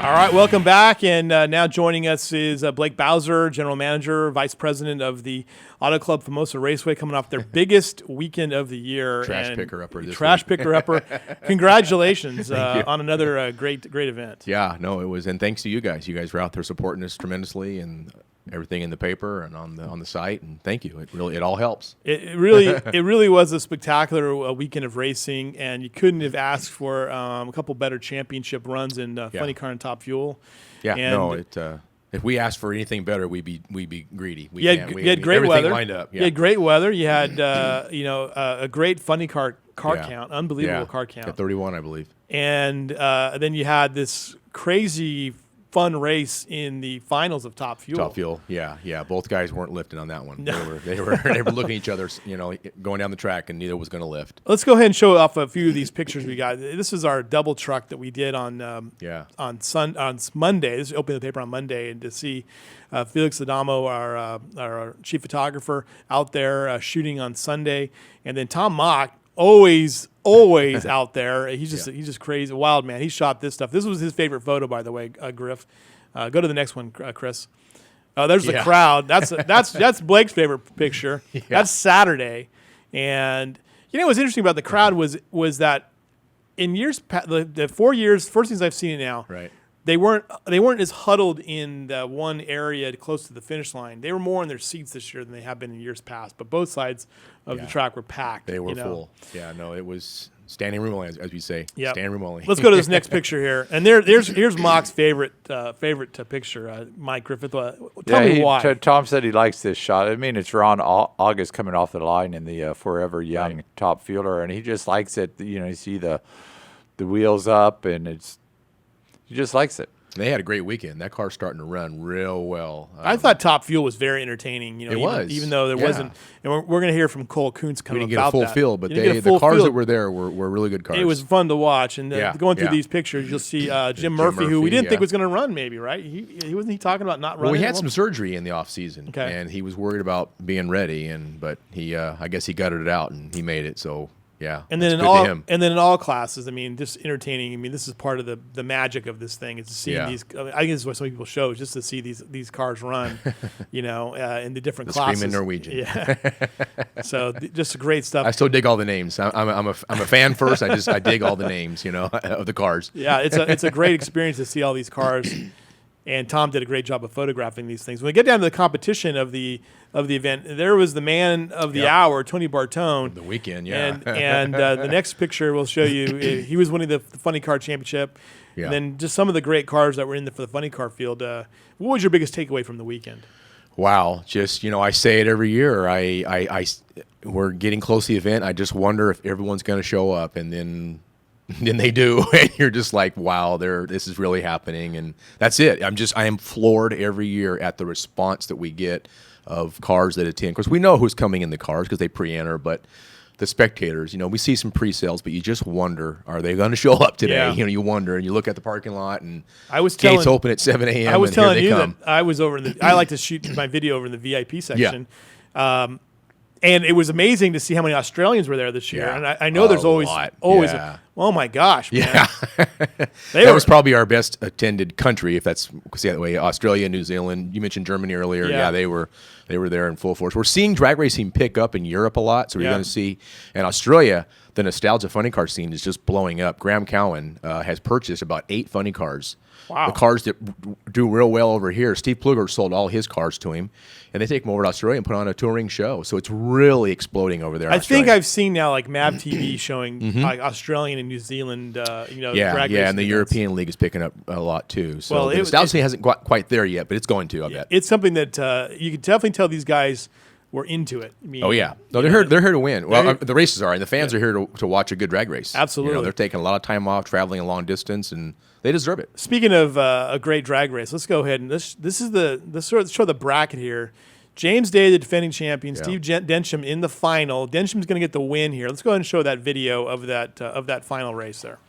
All right, welcome back. And now joining us is Blake Bowser, General Manager, Vice President of the Auto Club Famoso Raceway, coming off their biggest weekend of the year. Trash picker-upper this Trash week. picker-upper. Congratulations on another great event. Yeah, no, it was. And thanks to you guys. You guys were out there supporting us tremendously, and everything in the paper and on the site. And thank you. It all helps. It really was a spectacular weekend of racing, and you couldn't have asked for a couple better championship runs in Funny Car and Top Fuel. Yeah, and if we asked for anything better, we'd be greedy. You had great everything weather. Lined up. Yeah. You had great weather. You had a great Funny Car count, unbelievable car count. Yeah, 31, I believe. And then you had this crazy fun race in the finals of Top Fuel. Top Fuel, yeah. Both guys weren't lifting on that one. No. They were looking at each other, going down the track, and neither was going to lift. Let's go ahead and show off a few of these pictures we got. This is our double truck that we did on Monday. This is opening the paper on Monday, and to see Felix Adamo, our chief photographer, out there shooting on Sunday, and then Tom Mock, always out there. He's just crazy, wild man. He shot this stuff. This was his favorite photo, by the way, Griff. Go to the next one, Chris. There's the crowd. That's Blake's favorite picture. Yeah. That's Saturday, and what's interesting about the crowd was that in years the 4 years, first things I've seen it now. Right. They weren't as huddled in the one area close to the finish line. They were more in their seats this year than they have been in years past. But both sides of the track were packed. They were full. Yeah, no, it was standing room only, as we say. Yep. Standing room only. Let's go to this next picture here. And here's Mock's favorite picture, Mike Griffith. Tell me why. Tom said he likes this shot. I mean, it's Ron August coming off the line in the Forever Young top fielder, and he just likes it. You see the wheels up, and he just likes it. They had a great weekend. That car's starting to run real well. I thought Top Fuel was very entertaining. It was. Even though there wasn't. And we're going to hear from Cole Kuntz coming about that. We didn't get a full field, but the cars that were there were really good cars. It was fun to watch. And going through these pictures, you'll see Jim Murphy, who we didn't think was going to run maybe, right? He wasn't talking about not running? Well, he had some surgery in the offseason, okay, and he was worried about being ready, but he I guess he gutted it out, and he made it, so... Yeah, and then in all classes, I mean, just entertaining. I mean, this is part of the magic of this thing is to see these. I think this is what some people show, is just to see these cars run, in the different classes. Screaming Norwegian. Yeah. So just great stuff. I still dig all the names. I'm a fan first. I dig all the names, of the cars. Yeah, it's a great experience to see all these cars. And Tom did a great job of photographing these things. When we get down to the competition of the event, there was the man of the hour, Tony Bartone. The weekend, yeah. And the next picture will show you he was winning the Funny Car Championship. Yeah. And then just some of the great cars that were for the Funny Car field. What was your biggest takeaway from the weekend? Wow, just I say it every year. We're getting close to the event. I just wonder if everyone's going to show up, and then they do, and you're just like, wow, this is really happening, and that's it. I am floored every year at the response that we get of cars that attend. Of course, we know who's coming in the cars because they pre-enter, but the spectators, we see some pre-sales, but you just wonder, are they going to show up today? Yeah. You wonder, and you look at the parking lot, and gates open at 7 a.m. I was and telling here they you come. that I was over I like to shoot my video over in the VIP section. Yeah. And it was amazing to see how many Australians were there this year. Yeah. And I know there's always yeah. Oh my gosh, man. Yeah. That was probably our best attended country, if that's that way. Australia, New Zealand. You mentioned Germany earlier. Yeah, they were there in full force. We're seeing drag racing pick up in Europe a lot, so we're going to see in Australia the nostalgia funny car scene is just blowing up. Graham Cowan has purchased about 8 funny cars. Wow. The cars that do real well over here. Steve Pluger sold all his cars to him, and they take them over to Australia and put on a touring show. So it's really exploding over there. I think I've seen now like MAV TV showing like Australian and New Zealand, drag racing and the events. European League is picking up a lot too. So well, the nostalgia hasn't got quite there yet, but it's going to. I bet it's something that you can definitely tell these guys were into it. I mean, they're here to win. Well, the races are, and the fans are here to watch a good drag race. Absolutely, they're taking a lot of time off, traveling a long distance, and they deserve it. Speaking of a great drag race, let's go ahead and let's show the bracket here. James Day, the defending champion, Steve Densham in the final. Densham's going to get the win here. Let's go ahead and show that video of that final race there.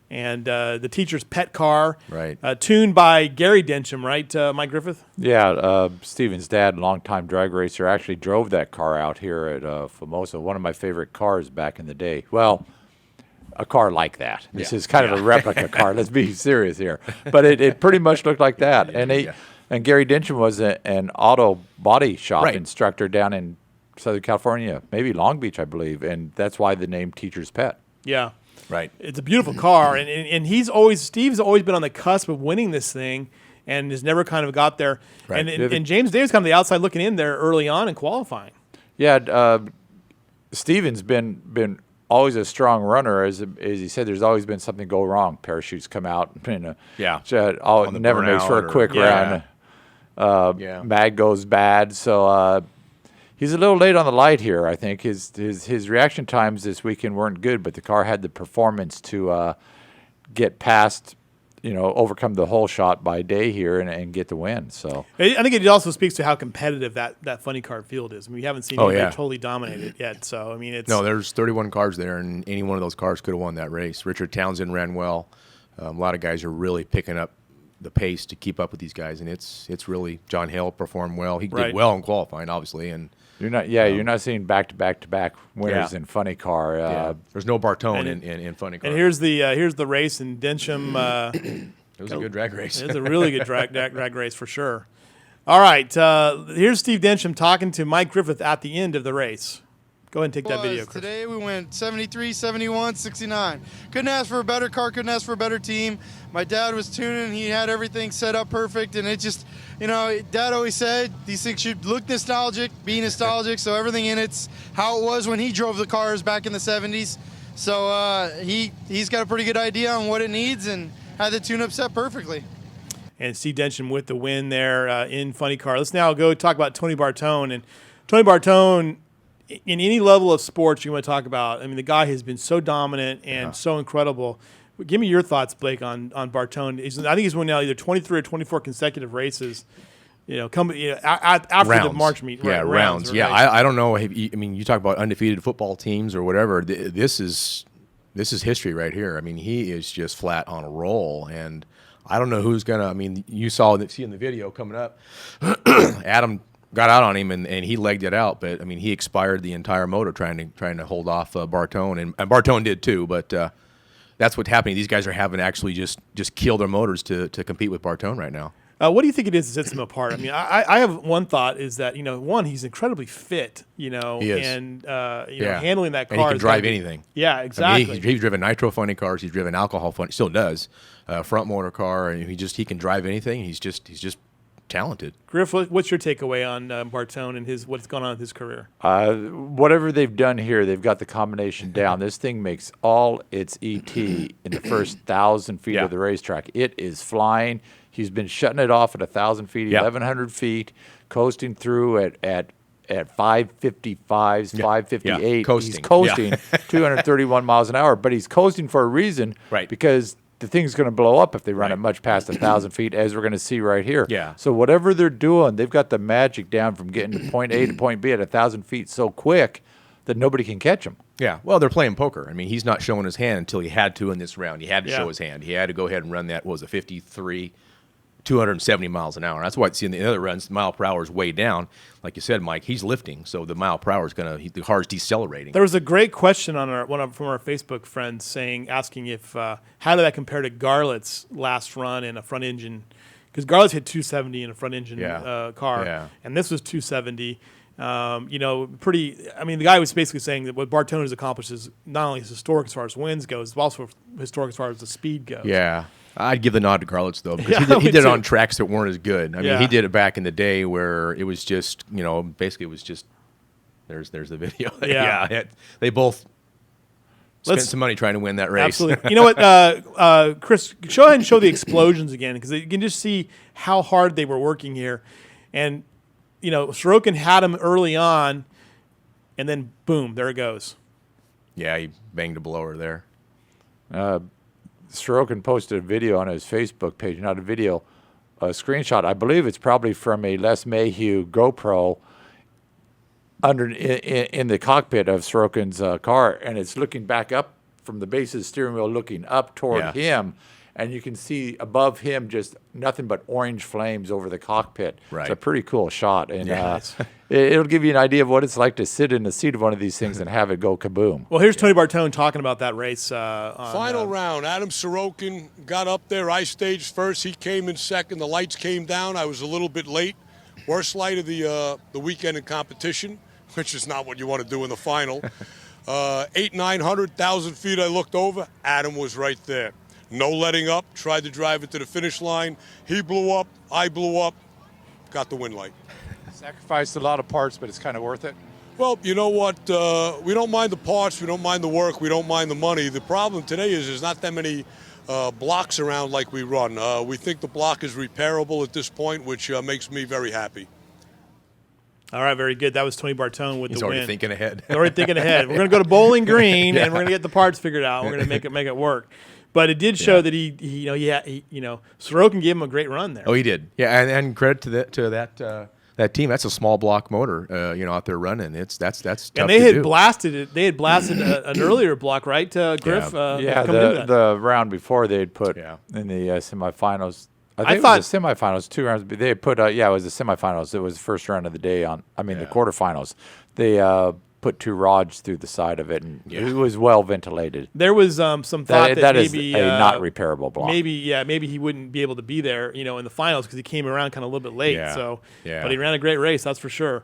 And the teacher's pet car, right? Tuned by Gary Densham, right, Mike Griffith? Yeah, Steven's dad, longtime drag racer, actually drove that car out here at Famoso. One of my favorite cars back in the day. Well, a car like that. This Yeah. is kind of a replica car. Let's be serious here. But it pretty much looked like that. And Gary Dincham was an auto body shop instructor down in Southern California, maybe Long Beach, I believe, and that's why the name Teacher's Pet. Yeah. Right. It's a beautiful car, and Steve's always been on the cusp of winning this thing, and has never kind of got there. Right. And James Davis kind of the outside looking in there early on in qualifying. Yeah, Steven's been always a strong runner, as he said. There's always been something go wrong. Parachutes come out, and never makes for a quick run. Mag goes bad, so. He's a little late on the light here, I think. His reaction times this weekend weren't good, but the car had the performance to get past, overcome the whole shot by day here and get the win. So I think it also speaks to how competitive that funny car field is. I mean, we haven't seen anybody totally dominate it yet. So, I mean, there's 31 cars there, and any one of those cars could have won that race. Richard Townsend ran well. A lot of guys are really picking up the pace to keep up with these guys, and it's really John Hale performed well. He did well in qualifying, obviously, and you're not seeing back-to-back winners in funny car. There's no Bartone in funny car. And here's the race, and Densham. It was a good drag race. It was a really good drag race for sure. All right, here's Steve Densham talking to Mike Griffith at the end of the race. Go ahead and take that video, Chris. Today we went 73, 71, 69. Couldn't ask for a better car, couldn't ask for a better team. My dad was tuning, he had everything set up perfect, and it just, Dad always said these things should look nostalgic, be nostalgic, so everything in it's how it was when he drove the cars back in the 70s. So he's got a pretty good idea on what it needs and had the tune-up set perfectly. And Steve Densham with the win there in funny car. Let's now go talk about Tony Bartone. And Tony Bartone, in any level of sports you want to talk about, I mean, the guy has been so dominant and so incredible. Give me your thoughts, Blake, on Bartone. I think he's won now either 23 or 24 consecutive races. After rounds. the March meet. Yeah, rounds. Yeah, I don't know. You talk about undefeated football teams or whatever. This is history right here. I mean, he is just flat on a roll, and I don't know who's gonna. I mean, you see in the video coming up, Adam got out on him and he legged it out, but I mean he expired the entire motor trying to hold off Bartone, and Bartone did too. But that's what's happening. These guys are having to actually just kill their motors to compete with Bartone right now. What do you think it is that sets him apart? I mean, I have one thought is that one, he's incredibly fit, he is. and handling that car. And he can drive anything. Yeah, exactly. I mean, he's driven nitro funny cars. He's driven alcohol funny. Still does front motor car, and he can drive anything. He's just talented. Griff, what's your takeaway on Bartone and what's going on with his career? Whatever they've done here, they've got the combination down. This thing makes all its ET in the first 1,000 feet of the racetrack. It is flying. He's been shutting it off at 1,000 feet, 1,100 feet, coasting through at 555s, 558. Coasting. He's coasting 231 miles an hour, but he's coasting for a reason, because the thing's going to blow up if they run it much past 1,000 feet, as we're going to see right here. Yeah. So whatever they're doing, they've got the magic down from getting to point A to point B at 1,000 feet so quick that nobody can catch him. Yeah, well, they're playing poker. I mean, he's not showing his hand until he had to in this round. He had to show his hand. He had to go ahead and run that, 53, 270 miles an hour. That's why in the other runs, the mile per hour is way down. Like you said, Mike, he's lifting, so the mile per hour is the car's decelerating. There was a great question on from our Facebook friends asking if how did that compare to Garlett's last run in a front engine? Because Garlett's hit 270 in a front engine car, and this was 270. Pretty. I mean, the guy was basically saying that what Bartone has accomplished is not only historic as far as wins goes, but also historic as far as the speed goes. Yeah. I'd give the nod to Garlett's, though, because he did it on tracks that weren't as good. I mean, he did it back in the day where it was just, basically it was just, there's the video. They both spent some money trying to win that race. Absolutely. You know what, Chris, go ahead and show the explosions again, because you can just see how hard they were working here. And, Sorokin had him early on, and then, boom, there it goes. Yeah, he banged a blower there. Sorokin posted a video on his Facebook page, not a video, a screenshot. I believe it's probably from a Les Mayhew GoPro in the cockpit of Sorokin's car, and it's looking back up from the base of the steering wheel, looking up toward him, and you can see above him just nothing but orange flames over the cockpit. Right. It's a pretty cool shot, and Yeah. it'll give you an idea of what it's like to sit in the seat of one of these things and have it go kaboom. Well, here's Tony Bartone talking about that race. Final round. Adam Sorokin got up there. I staged first. He came in second. The lights came down. I was a little bit late. Worst light of the weekend in competition, which is not what you want to do in the final. 900,000 feet I looked over. Adam was right there. No letting up. Tried to drive it to the finish line. He blew up. I blew up. Got the win light. Sacrificed a lot of parts, but it's kind of worth it. Well, you know what? We don't mind the parts. We don't mind the work. We don't mind the money. The problem today is there's not that many blocks around like we run. We think the block is repairable at this point, which makes me very happy. All right, very good. That was Tony Bartone with He's the already win. thinking ahead. Already thinking ahead. We're going to go to Bowling Green, and we're going to get the parts figured out. We're going to make it work. But it did show that he Sorokin gave him a great run there. Oh, he did. Yeah, and credit to that team. That's a small block motor, out there running. That's tough And they to had do. blasted it. They had blasted an earlier block, right, Griff? coming into that. The round before they'd put Yeah. in the semifinals. I I think thought- it was the semifinals, 2 rounds. But they had put, it was the semifinals. It was the first round of the day the quarterfinals. They put 2 rods through the side of it, and it was well ventilated. There was some thought that is maybe a not repairable block. Maybe he wouldn't be able to be there, in the finals because he came around kind of a little bit late. Yeah. So, Yeah. but he ran a great race, that's for sure.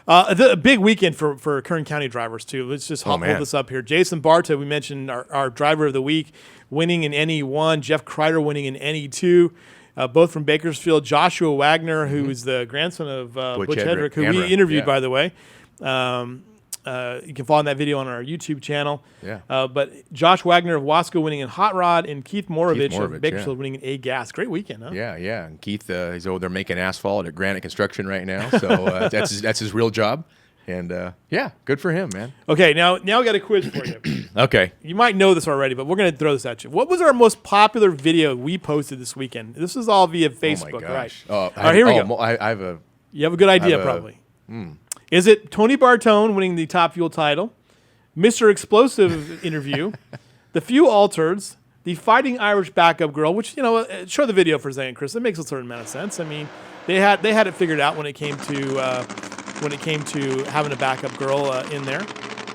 A big weekend for Kern County drivers too. Let's just hold man. this up here. Jason Barta, we mentioned our driver of the week, winning in NE1. Jeff Kreider winning in NE2. Both from Bakersfield. Joshua Wagner, who is the grandson of Butch Hedrick, who we interviewed, by the way. You can follow that video on our YouTube channel. Yeah. But Josh Wagner of Wasco winning in Hot Rod, and Keith Moravich of Moravich, Bakersfield winning in A-Gas. Great weekend, huh? Yeah. And Keith, he's over there making asphalt at Granite Construction right now. So that's his real job. And good for him, man. Okay, now we got a quiz for you. Okay. You might know this already, but we're going to throw this at you. What was our most popular video we posted this weekend? This is all via Facebook, oh my right? gosh. All right, here we go. I have a. You have a good idea, probably. Is it Tony Bartone winning the Top Fuel title, Mr. Explosive interview, the Few Altereds, the Fighting Irish Backup Girl, which, show the video for a second, Chris. It makes a certain amount of sense. I mean, they had it figured out when it came to having a backup girl in there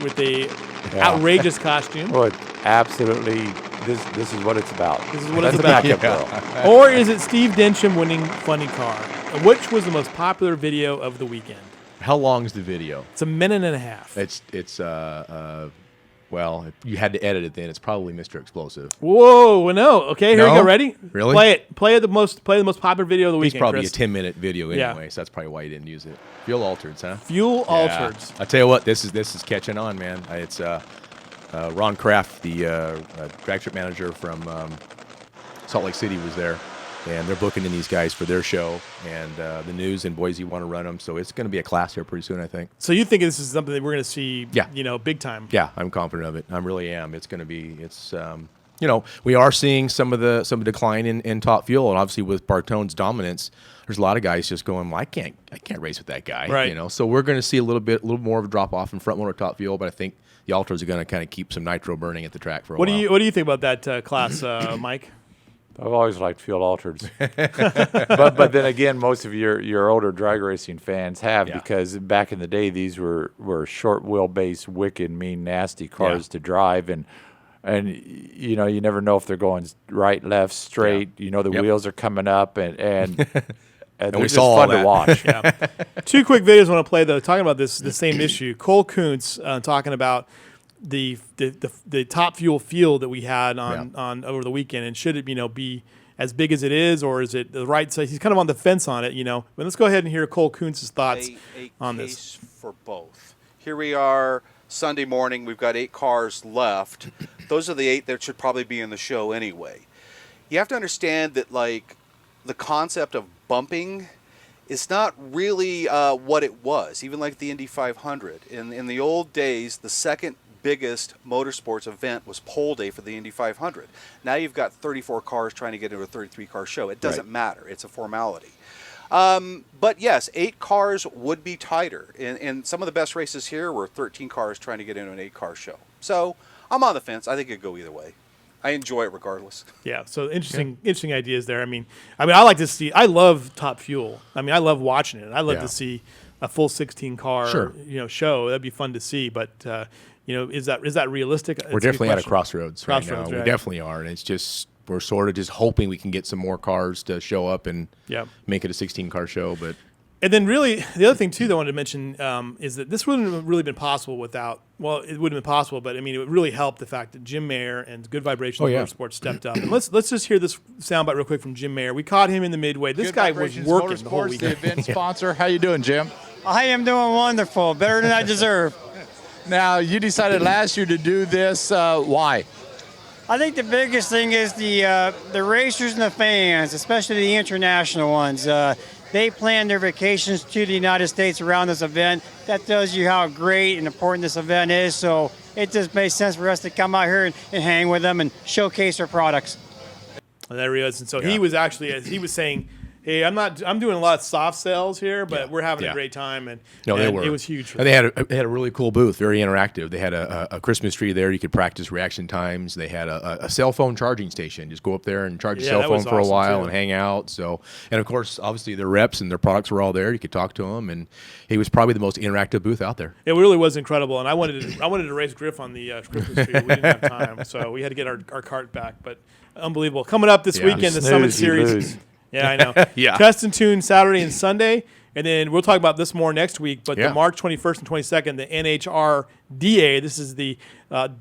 with the outrageous costume. Well, absolutely. This is what it's about. This is what That's it's a about. backup girl. Or is it Steve Densham winning Funny Car? Which was the most popular video of the weekend? How long is the video? It's a minute and a half. It's well, if you had to edit it, then it's probably Mr. Explosive. Whoa, no. Okay, here we No? go. Ready? Really? Play it. Play the most popular video of the He's weekend, probably Chris. a 10-minute video Yeah. anyway, so that's probably why you didn't use it. Fuel Altereds, huh? Fuel Yeah. Altereds. I tell you what, this is catching on, man. It's Ron Kraft, the drag strip manager from Salt Lake City, was there, and they're booking in these guys for their show, and the News in Boise want to run them, so it's going to be a class here pretty soon, I think. So you think this is something that we're going to see, Yeah. big time? Yeah, I'm confident of it. I really am. It's going to be. It's we are seeing some of the decline in Top Fuel, and obviously with Bartone's dominance, there's a lot of guys just going, well, I can't race with that guy, Right. So we're going to see a little more of a drop off in front motor Top Fuel, but I think the Alters are going to kind of keep some nitro burning at the track for a What while. do you think about that class, Mike? I've always liked fuel altereds, but then again, most of your older drag racing fans have, because back in the day these were short wheelbase, wicked, mean, nasty cars to drive, and you never know if they're going right, left, straight. The wheels are coming up, and they're we just saw all fun to that. watch. Yeah. Two quick videos I want to play though, talking about the same issue. Cole Kuntz talking about the Top Fuel field that we had on over the weekend, and should it be as big as it is, or is it the right size? He's kind of on the fence on it, But let's go ahead and hear Cole Kuntz's thoughts on case this. for both. Here we are Sunday morning. We've got 8 cars left. Those are the 8 that should probably be in the show anyway. You have to understand that the concept of bumping is not really what it was. Even like the Indy 500 in the old days, the second biggest motorsports event was pole day for the Indy 500. Now you've got 34 cars trying to get into a 33-car show. It doesn't matter. It's a formality. But yes, 8 cars would be tighter. And some of the best races here were 13 cars trying to get into an 8-car show. So I'm on the fence. I think it could go either way. I enjoy it regardless. Yeah, so interesting ideas there. I mean, I like to see. I love Top Fuel. I mean, I love watching it. I love to see a full 16 car, Sure. show. That'd be fun to see. But is that realistic? We're definitely at a crossroads right now. Crossroads, We right. definitely are, and it's just we're sort of just hoping we can get some more cars to show up and make it a 16-car show. But And then really, the other thing, too, that I wanted to mention is that this wouldn't have really been possible without, well, it wouldn't have been possible, but, I mean, it would really help the fact that Jim Mayer and Good Vibrations Motorsports stepped up. And let's just hear this soundbite real quick from Jim Mayer. We caught him in the midway. This Good guy was Vibrations working the whole Motorsports, weekend. the event sponsor. How you doing, Jim? I am doing wonderful, better than I deserve. Now, you decided last year to do this. Why? I think the biggest thing is the racers and the fans, especially the international ones. They plan their vacations to the United States around this event. That tells you how great and important this event is. So it just makes sense for us to come out here and hang with them and showcase our products. And there he is. And so he was actually, as he was saying, hey, I'm doing a lot of soft sales here, but we're having a great time. And, they and were. It was huge. For and they had a really cool booth, very interactive. They had a Christmas tree there. You could practice reaction times. They had a cell phone charging station. Just go up there and charge your cell phone for a while and hang out. So, and of course, obviously their reps and their products were all there. You could talk to them, and he was probably the most interactive booth out there. It really was incredible, and I wanted to race Griff on the Christmas tree. We didn't have time, so we had to get our cart back. But unbelievable. Coming up this weekend, the Summit Series. Yeah, I know. Test and tune Saturday and Sunday, and then we'll talk about this more next week. But the March 21st and 22nd, the NHRDA, this is the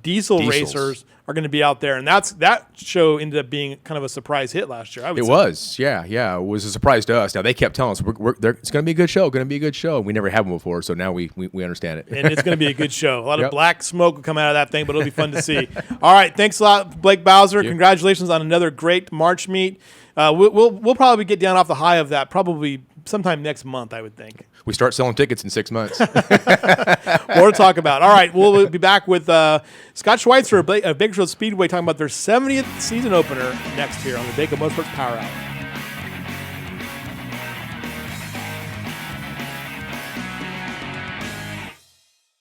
diesel racers, are going to be out there, and that show ended up being kind of a surprise hit last year. It was, yeah. It was a surprise to us. Now they kept telling us it's going to be a good show, We never had one before, so now we understand it. And it's going to be a good show. A lot of black smoke will come out of that thing, but it'll be fun to see. All right, thanks a lot, Blake Bowser. Congratulations on another great March meet. We'll probably get down off the high of that probably sometime next month, I would think. We start selling tickets in 6 months. More to talk about. All right, we'll be back with Scott Schweitzer of Bakersfield Speedway talking about their 70th season opener next here on the Bako Motorsports Power Hour.